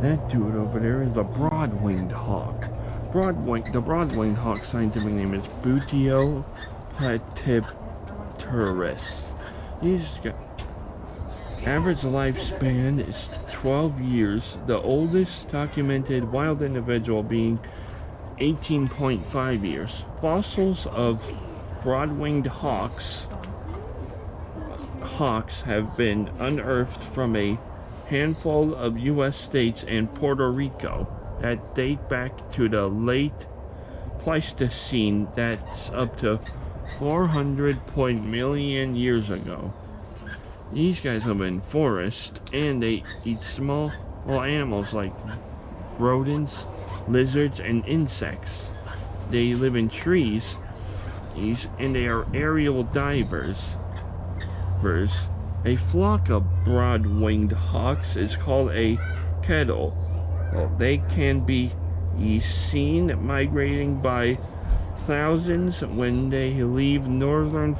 That dude over there is a broad-winged hawk. The broad-winged hawk scientific name is Buteo platypterus. He's got average lifespan is 12 years, the oldest documented wild individual being 18.5 years. Fossils of broad-winged hawks have been unearthed from a handful of U.S. states and Puerto Rico that date back to the late Pleistocene, that's up to 400 million years ago. These guys live in forests and they eat small animals like rodents, lizards, and insects. They live in trees and they are aerial divers. A flock of broad-winged hawks is called a kettle. Well, they can be seen migrating by thousands when they leave northern